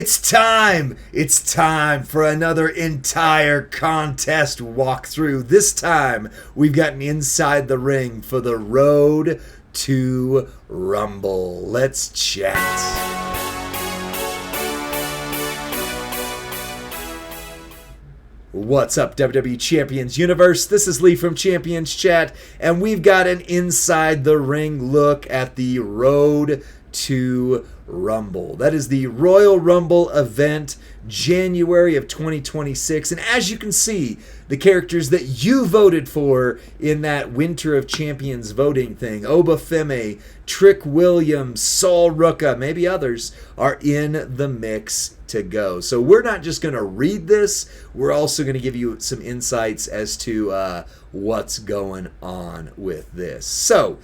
It's time! It's time for another entire contest walkthrough. This time, we've gotten inside the ring for the road to Rumble. Let's chat. What's up, WWE Champions Universe? This is Lee from Champions Chat, and we've got an inside the ring look at the road to Rumble. That is the Royal Rumble event, January of 2026. And as you can see, the characters that you voted for in that Winter of Champions voting thing, Obafemi, Trick Williams, Sol Ruka, maybe others, are in the mix to go. So we're not just going to read this, we're also going to give you some insights as to what's going on with this. So,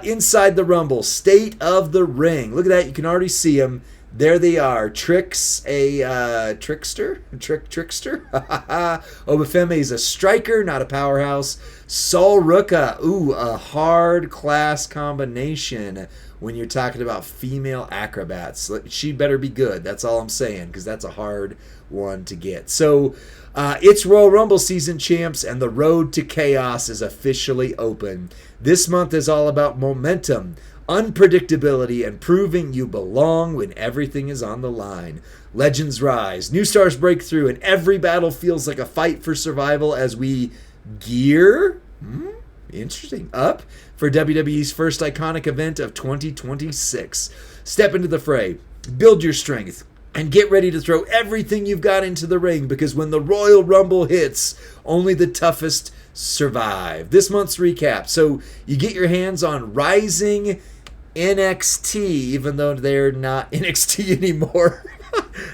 inside the Rumble, state of the ring. Look at that, you can already see them. There they are. Trick's a trickster. Obafemi is a striker, not a powerhouse. Sol Ruka, a hard class combination when you're talking about female acrobats. She better be good. That's all I'm saying, because that's a hard one to get. So it's Royal Rumble season, champs, and the road to chaos is officially open. This month is all about momentum, unpredictability, and proving you belong when everything is on the line. Legends rise, new stars break through, and every battle feels like a fight for survival as we gear up for WWE's first iconic event of 2026. Step into the fray, build your strength, and get ready to throw everything you've got into the ring, because when the Royal Rumble hits, only the toughest survive. This month's recap. So you get your hands on Rising NXT, even though they're not NXT anymore.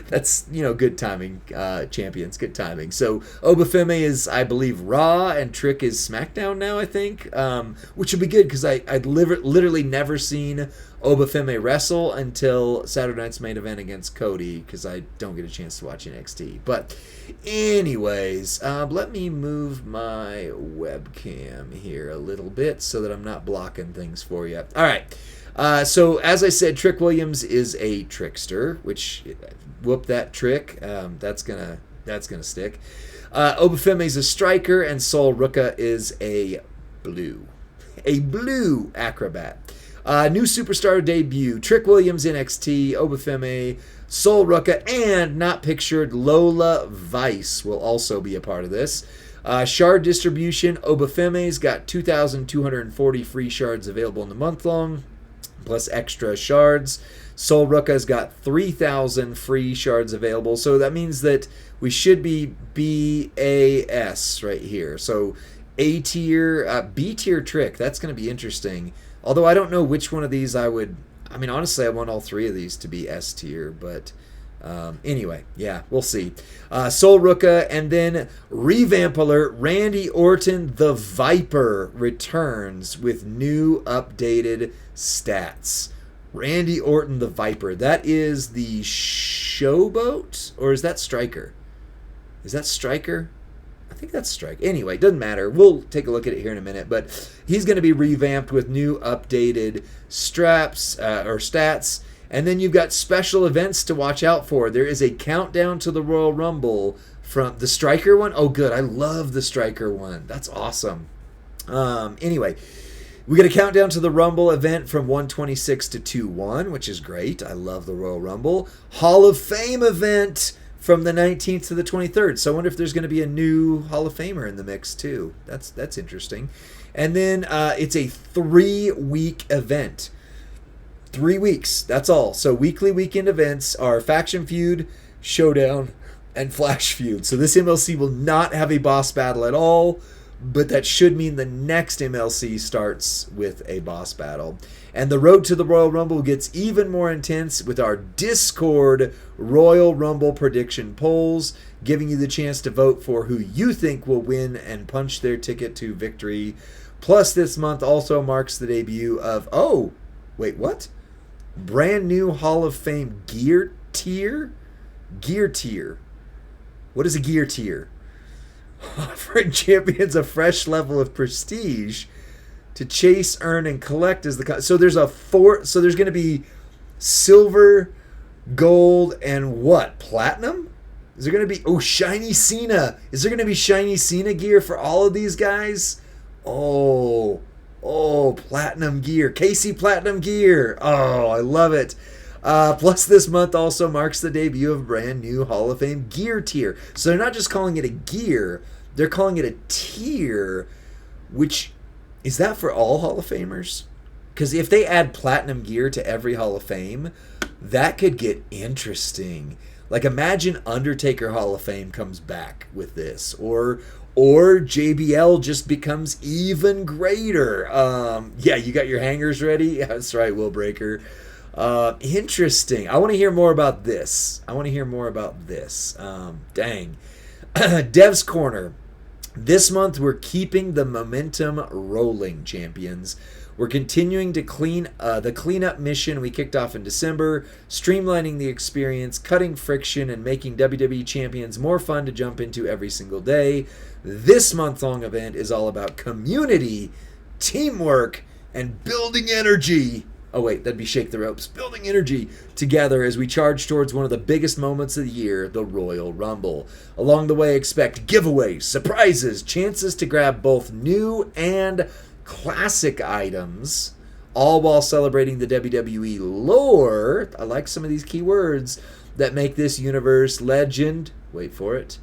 That's, good timing, champions, good timing. So Obafemi is, I believe, Raw, and Trick is SmackDown now, I think, which would be good, because I'd literally never seen Obafemi wrestle until Saturday night's main event against Cody, because I don't get a chance to watch NXT. But anyways, let me move my webcam here a little bit so that I'm not blocking things for you. All right. So as I said, Trick Williams is a trickster, which whoop that trick. That's gonna stick. Obafemi is a striker, and Sol Ruka is a blue acrobat. New superstar debut: Trick Williams NXT, Obafemi, Sol Ruka, and not pictured Lola Vice will also be a part of this. Shard distribution: Obafemi's got 2,240 free shards available in the month long, plus extra shards. Sol Ruka's got 3,000 free shards available, so that means that we should be BAS right here. So A tier, B tier Trick, that's going to be interesting. Although I don't know which one of these honestly, I want all three of these to be S tier, but anyway, yeah, we'll see. Sol Ruka, and then revamp alert, Randy Orton the Viper returns with new updated stats. Randy Orton the Viper, that is the Showboat, or is that Striker? Is that Striker? I think that's Strike. Anyway, doesn't matter. We'll take a look at it here in a minute. But he's going to be revamped with new updated straps or stats. And then you've got special events to watch out for. There is a countdown to the Royal Rumble from the Striker one. Oh, good. I love the Striker one. That's awesome. Anyway, we got a countdown to the Rumble event from 126 to 2-1, which is great. I love the Royal Rumble. Hall of Fame event from the 19th to the 23rd. So I wonder if there's going to be a new Hall of Famer in the mix too. That's interesting. And then it's a 3-week event. 3 weeks, that's all. So weekly weekend events are Faction Feud, Showdown, and Flash Feud. So this MLC will not have a boss battle at all, but that should mean the next MLC starts with a boss battle. And the road to the Royal Rumble gets even more intense with our Discord Royal Rumble prediction polls, giving you the chance to vote for who you think will win and punch their ticket to victory. Plus, this month also marks the debut of, brand new Hall of Fame gear tier? Gear tier. What is a gear tier? Offering champions a fresh level of prestige to chase, earn, and collect as the... So there's going to be silver, gold, and what? Platinum? Is there going to be... Oh, shiny Cena. Is there going to be shiny Cena gear for all of these guys? Oh, platinum gear. Casey platinum gear. Oh, I love it. Plus, this month also marks the debut of a brand new Hall of Fame gear tier. So they're not just calling it a gear, they're calling it a tier, which, is that for all Hall of Famers? Because if they add platinum gear to every Hall of Fame, that could get interesting. Like, imagine Undertaker Hall of Fame comes back with this, or JBL just becomes even greater. Yeah, you got your hangers ready? Yeah, that's right, Will Breaker. Interesting. I want to hear more about this. Dang. Dev's Corner. This month, we're keeping the momentum rolling, champions. We're continuing to clean the cleanup mission we kicked off in December, streamlining the experience, cutting friction, and making WWE Champions more fun to jump into every single day. This month-long event is all about community, teamwork, and building energy. Oh wait, that'd be Shake the Ropes. Building energy together as we charge towards one of the biggest moments of the year, the Royal Rumble. Along the way, expect giveaways, surprises, chances to grab both new and classic items, all while celebrating the WWE lore. I like some of these key words that make this universe legend. Wait for it.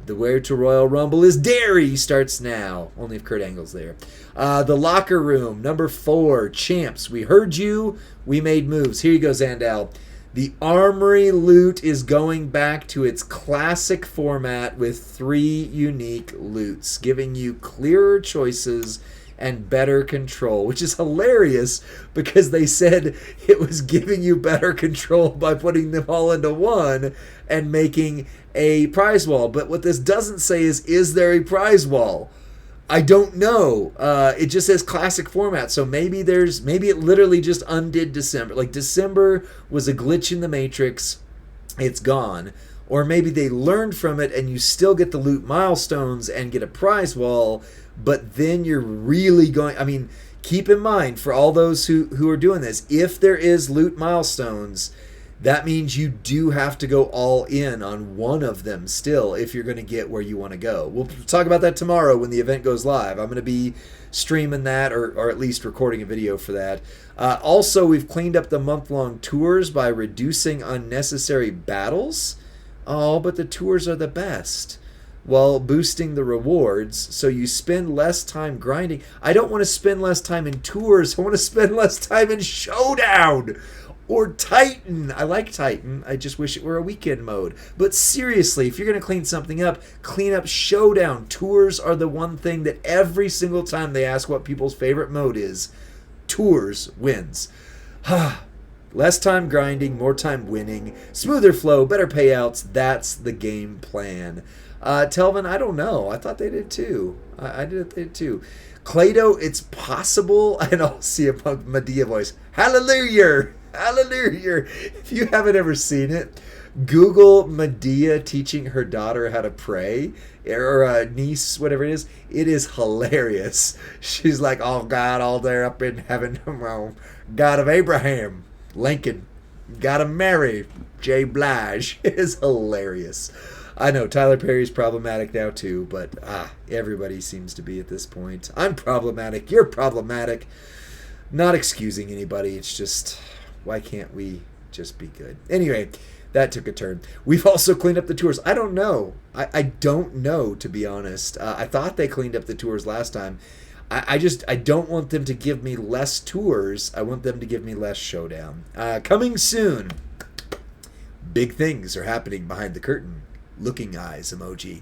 The way to Royal Rumble is dairy starts now. Only if Kurt Angle's there. The locker room, number 4, champs. We heard you. We made moves. Here you go, Zandal. The Armory loot is going back to its classic format with 3 unique loots, giving you clearer choices and better control, which is hilarious because they said it was giving you better control by putting them all into one and making a prize wall. But what this doesn't say is there a prize wall? I don't know. It just says classic format, so maybe it literally just undid December. Like, December was a glitch in the Matrix. It's gone. Or maybe they learned from it and you still get the loot milestones and get a prize wall, but then you're really going... I mean, keep in mind, for all those who are doing this, if there is loot milestones, that means you do have to go all in on one of them still if you're going to get where you want to go. We'll talk about that tomorrow when the event goes live. I'm going to be streaming that or at least recording a video for that. Also, we've cleaned up the month-long tours by reducing unnecessary battles. Oh, but the tours are the best. While boosting the rewards, so you spend less time grinding. I don't want to spend less time in tours. I want to spend less time in Showdown or Titan. I like Titan. I just wish it were a weekend mode. But seriously, if you're going to clean something up, clean up Showdown. Tours are the one thing that every single time they ask what people's favorite mode is, tours wins. Less time grinding, more time winning, smoother flow, better payouts. That's the game plan. Telvin, I don't know. I thought they did too. I did too. Clado, it's possible. And I'll see a Medea voice. Hallelujah! Hallelujah! If you haven't ever seen it, Google Medea teaching her daughter how to pray, or niece, whatever it is. It is hilarious. She's like, oh God, all there up in heaven, God of Abraham, Lincoln, gotta marry Jay Blige. It is hilarious. I know Tyler Perry's problematic now too, but everybody seems to be at this point. I'm problematic. You're problematic. Not excusing anybody. It's just, why can't we just be good? Anyway, that took a turn. We've also cleaned up the tours. I don't know. I don't know, to be honest. I thought they cleaned up the tours last time. I don't want them to give me less tours. I want them to give me less Showdown. Coming soon. Big things are happening behind the curtain. Looking eyes emoji.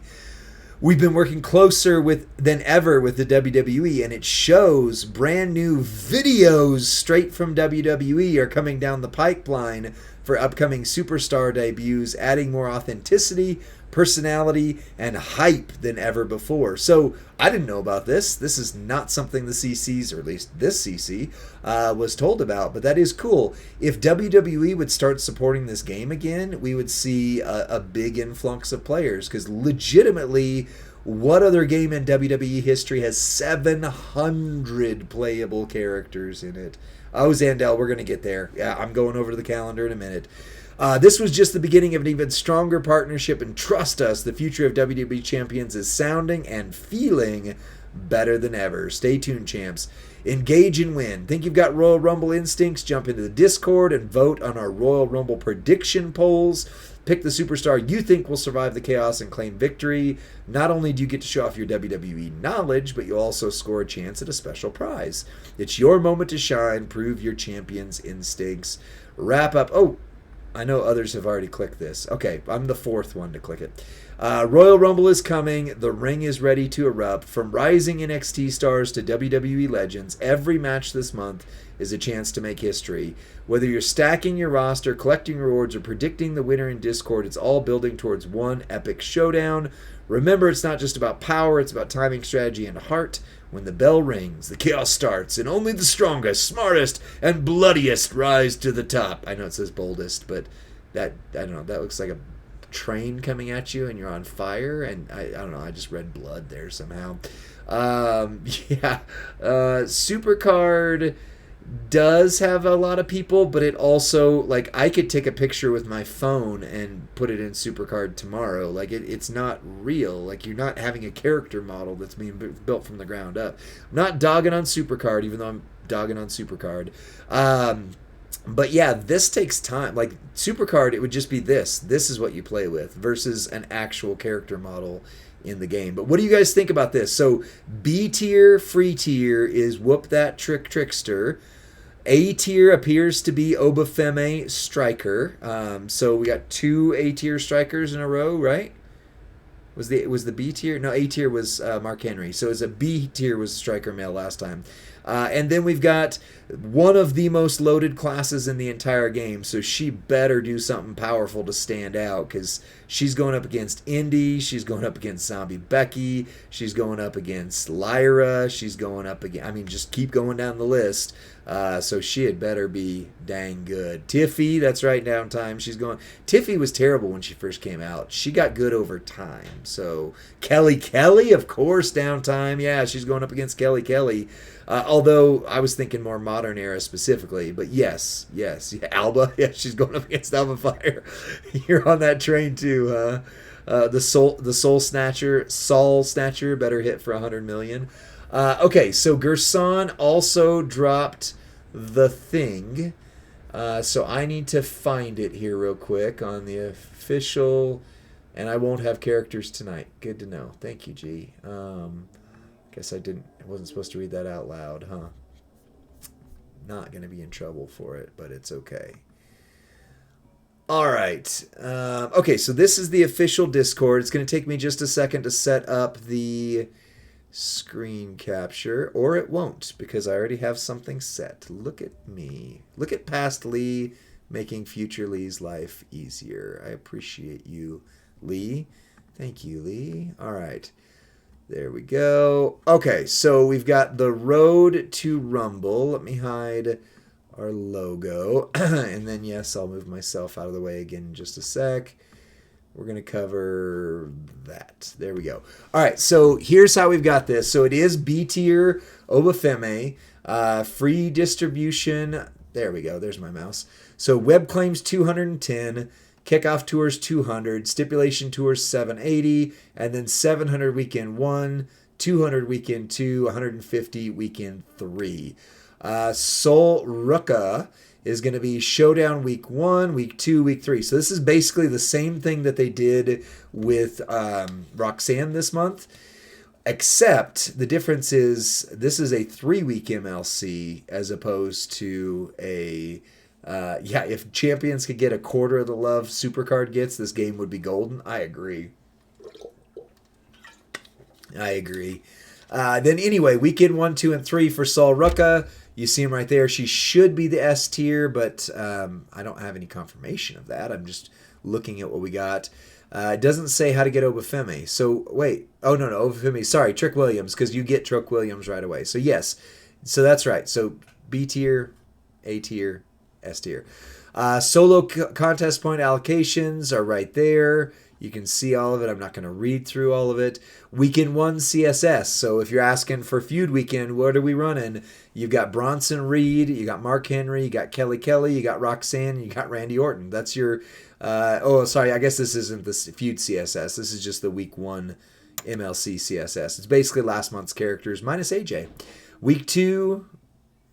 We've been working closer than ever with the WWE, and it shows. Brand new videos straight from WWE are coming down the pipeline for upcoming superstar debuts, adding more authenticity, personality, and hype than ever before. So I didn't know about this. This is not something the CCs, or at least this CC, was told about, but that is cool. If WWE would start supporting this game again, we would see a big influx of players, because legitimately, what other game in WWE history has 700 playable characters in it? Oh, Zandel, we're going to get there. Yeah, I'm going over to the calendar in a minute. This was just the beginning of an even stronger partnership, and trust us, the future of WWE Champions is sounding and feeling better than ever. Stay tuned, champs. Engage and win. Think you've got Royal Rumble instincts? Jump into the Discord and vote on our Royal Rumble prediction polls. Pick the superstar you think will survive the chaos and claim victory. Not only do you get to show off your WWE knowledge, but you'll also score a chance at a special prize. It's your moment to shine. Prove your champion's instincts. Wrap up. Oh, I know others have already clicked this. Okay, I'm the fourth one to click it. Royal Rumble is coming. The ring is ready to erupt. From rising NXT stars to WWE legends, every match this month is a chance to make history. Whether you're stacking your roster, collecting rewards, or predicting the winner in Discord, it's all building towards one epic showdown. Remember, it's not just about power, it's about timing, strategy, and heart. When the bell rings, the chaos starts, and only the strongest, smartest, and bloodiest rise to the top. I know it says boldest, but that, I don't know, that looks like a train coming at you and you're on fire, and I don't know, I just read blood there somehow. Supercard does have a lot of people, but it also, like, I could take a picture with my phone and put it in Supercard tomorrow. Like, it's not real. Like, you're not having a character model that's being built from the ground up. I'm not dogging on Supercard, even though I'm dogging on Supercard. But yeah, this takes time. Like, Supercard, it would just be this. This is what you play with versus an actual character model in the game. But what do you guys think about this? So B tier, free tier is Whoop That Trickster. A tier appears to be Obafemi Striker. So we got 2 A tier strikers in a row, right? Was the B tier? No, A tier was Mark Henry. So it's a B tier was Striker male last time. And then we've got one of the most loaded classes in the entire game, so she better do something powerful to stand out, because she's going up against Indy, she's going up against Zombie Becky, she's going up against Lyra, she's going up against, I mean, just keep going down the list. So she had better be dang good. Tiffy, that's right, downtime. Tiffy was terrible when she first came out. She got good over time. So Kelly, of course, downtime. Yeah, she's going up against Kelly. Although I was thinking more modern era specifically, but yes. Yeah, Alba, yeah, she's going up against Alba Fire. You're on that train too. The Soul Snatcher, better hit for 100 million. Okay, so Gerson also dropped the thing. So I need to find it here real quick on the official, and I won't have characters tonight. Good to know. Thank you, G. Guess I wasn't supposed to read that out loud, huh? Not going to be in trouble for it, but it's okay. All right. Okay, so this is the official Discord. It's going to take me just a second to set up the screen capture, or it won't, because I already have something set. Look at me. Look at past Lee making future Lee's life easier. I appreciate you, Lee. Thank you, Lee. All right. There we go. Okay, so we've got the road to Rumble. Let me hide our logo. And then, yes, I'll move myself out of the way again in just a sec. We're going to cover that. There we go. All right, so here's how we've got this. So it is B tier Obafemi. Free distribution. There we go. There's my mouse. So web claims 210. Kickoff tours 200, stipulation tours 780, and then 700 weekend 1, 200 weekend 2, 150 weekend 3. Sol Ruka is going to be Showdown week 1, week 2, week 3. So this is basically the same thing that they did with Roxanne this month, except the difference is this is a 3-week MLC as opposed to a... if Champions could get a quarter of the love Supercard gets, this game would be golden. I agree. Then anyway, weekend 1, 2, and 3 for Sol Ruka. You see him right there. She should be the S tier, but I don't have any confirmation of that. I'm just looking at what we got. It doesn't say how to get Obafemi. So wait. Oh, no, Obafemi. Sorry, Trick Williams, because you get Trick Williams right away. So yes. So that's right. So B tier, A tier, S tier. Solo contest point allocations are right there. You can see all of it. I'm not going to read through all of it. Weekend 1 CSS. So if you're asking for feud weekend, what are we running? You've got Bronson Reed, you got Mark Henry, you got Kelly Kelly, you got Roxanne, you got Randy Orton. That's your... I guess this isn't the feud CSS. This is just the week 1 MLC CSS. It's basically last month's characters minus AJ. Week 2...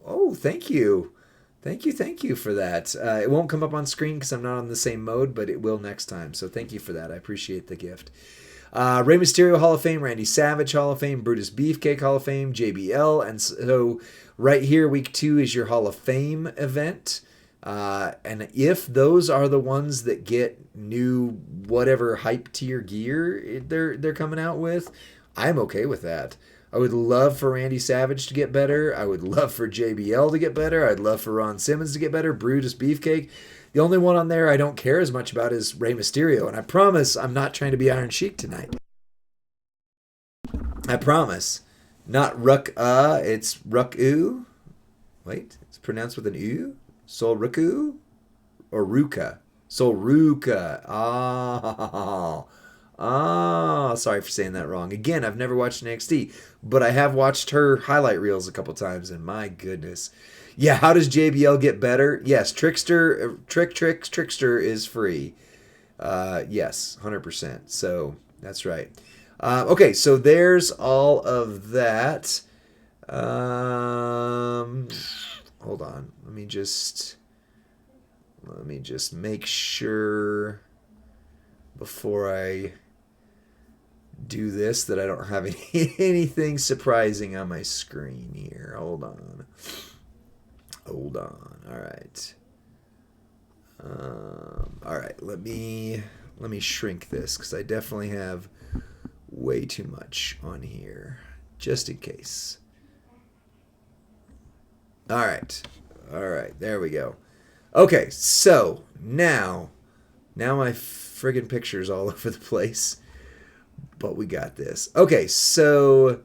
Oh, thank you. Thank you for that. It won't come up on screen because I'm not on the same mode, but it will next time. So thank you for that. I appreciate the gift. Rey Mysterio Hall of Fame, Randy Savage Hall of Fame, Brutus Beefcake Hall of Fame, JBL. And so right here, week 2 is your Hall of Fame event. And if those are the ones that get new whatever hype tier gear they're coming out with, I'm okay with that. I would love for Randy Savage to get better. I would love for JBL to get better. I'd love for Ron Simmons to get better. Brutus Beefcake. The only one on there I don't care as much about is Rey Mysterio. And I promise I'm not trying to be Iron Sheik tonight. I promise. Not Ruck-uh, it's Ruck-oo. Wait, it's pronounced with an U? Sol Ruku? Or Ruka? Sol Ruka. Sorry for saying that wrong. Again, I've never watched NXT, but I have watched her highlight reels a couple times, and my goodness. Yeah, how does JBL get better? Yes, Trickster is free. Yes, 100%. So, that's right. Okay, so there's all of that. Hold on. Let me just make sure before I do this that I don't have anything surprising on my screen here. Hold on. All right. All right. Let me shrink this because I definitely have way too much on here, just in case. All right. There we go. Okay. So now my friggin' picture's all over the place. But we got this. Okay, so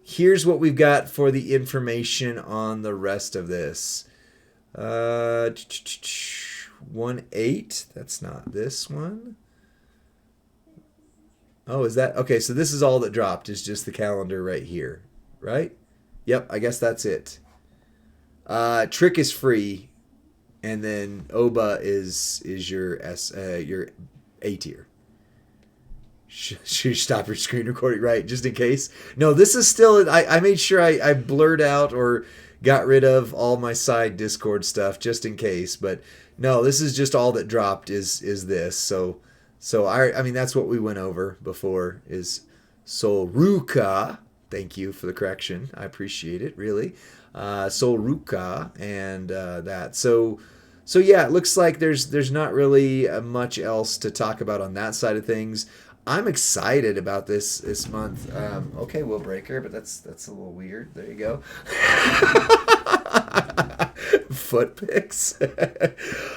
here's what we've got for the information on the rest of this. 1-8. That's not this one. Oh, is that... Okay, so this is all that dropped. Is just the calendar right here. Right? Yep, I guess that's it. Trick is free. And then Oba is your A tier. Should you stop your screen recording, right? Just in case. No, this is still... I made sure I blurred out or got rid of all my side Discord stuff just in case. But no, this is just all that dropped is this. So I mean, that's what we went over before is Sol Ruka. Thank you for the correction. I appreciate it, really. Sol Ruka and that. So yeah, it looks like there's not really much else to talk about on that side of things. I'm excited about this month. Okay, Will Breaker, but that's a little weird. There you go. Foot pics.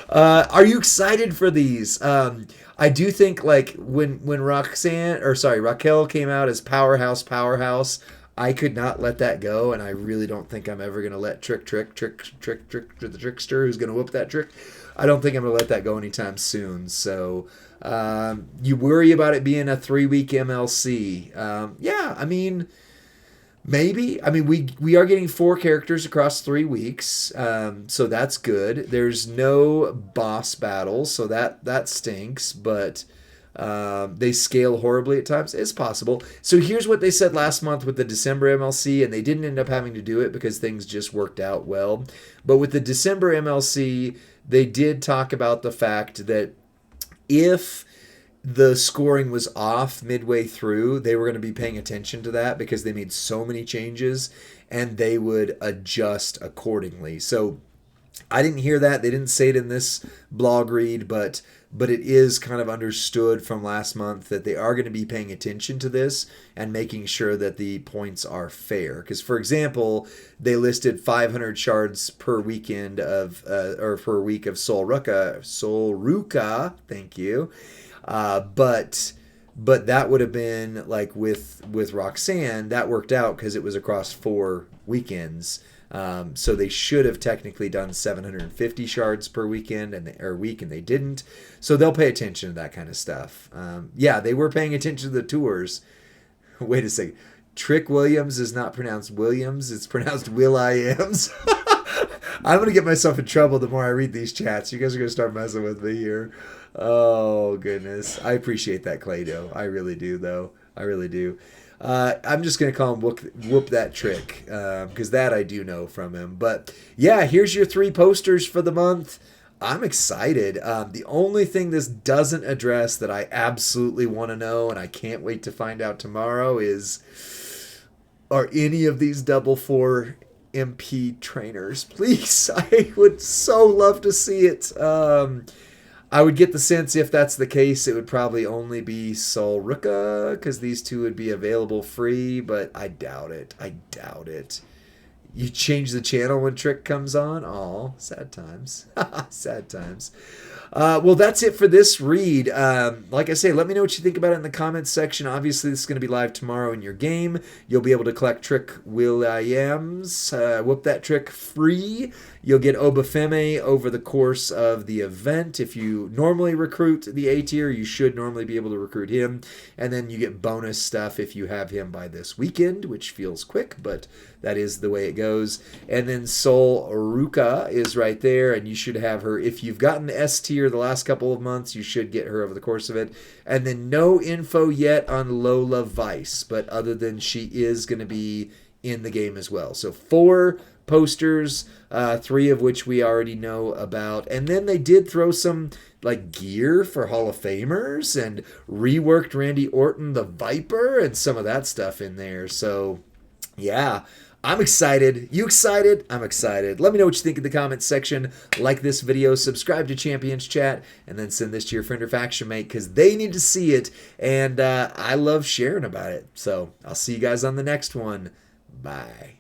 Are you excited for these? I do think like when Raquel came out as Powerhouse, I could not let that go, and I really don't think I'm ever gonna let Trick the Trickster, who's gonna whoop that Trick. I don't think I'm gonna let that go anytime soon. So you worry about it being a 3-week MLC. Yeah, I mean, maybe. I mean, we are getting 4 characters across 3 weeks, so that's good. There's no boss battles, so that stinks, but they scale horribly at times. It's possible. So here's what they said last month with the December MLC, and they didn't end up having to do it because things just worked out well. But with the December MLC, they did talk about the fact that if the scoring was off midway through, they were going to be paying attention to that because they made so many changes, and they would adjust accordingly. So I didn't hear that. They didn't say it in this blog read, but it is kind of understood from last month that they are going to be paying attention to this and making sure that the points are fair. Because, for example, they listed 500 shards per weekend or per week of Sol Ruka. Thank you. But that would have been like with Roxanne, that worked out because it was across 4 weekends. So they should have technically done 750 shards per weekend or week, and they didn't. So they'll pay attention to that kind of stuff. Yeah, they were paying attention to the tours. Wait a second. Trick Williams is not pronounced Williams. It's pronounced Will.I.Ams. I'm going to get myself in trouble the more I read these chats. You guys are going to start messing with me here. Oh, goodness. I appreciate that, Clay-Doh. I really do, though. I really do. I'm just going to call him Whoop That Trick, because that I do know from him. But, yeah, here's your 3 posters for the month. I'm excited. The only thing this doesn't address that I absolutely want to know, and I can't wait to find out tomorrow, is, are any of these double 4 MP trainers? Please, I would so love to see it. I would get the sense if that's the case, it would probably only be Sol Ruka, because these 2 would be available free, but I doubt it. I doubt it. You change the channel when Trick comes on? Aw, sad times. Sad times. Well, that's it for this read. Like I say, let me know what you think about it in the comments section. Obviously, this is going to be live tomorrow in your game. You'll be able to collect Trick Will.I.Ams, Whoop That Trick free. You'll get Obafemi over the course of the event. If you normally recruit the A tier, you should normally be able to recruit him. And then you get bonus stuff if you have him by this weekend, which feels quick, but that is the way it goes. And then Sol Ruka is right there, and you should have her. If you've gotten S tier the last couple of months, you should get her over the course of it. And then no info yet on Lola Vice, but other than she is going to be in the game as well. So 4 posters, 3 of which we already know about. And then they did throw some like gear for Hall of Famers and reworked Randy Orton the Viper and some of that stuff in there. So yeah, I'm excited. You excited? I'm excited. Let me know what you think in the comments section. Like this video, subscribe to Champions Chat, and then send this to your friend or faction mate because they need to see it. And I love sharing about it. So I'll see you guys on the next one. Bye.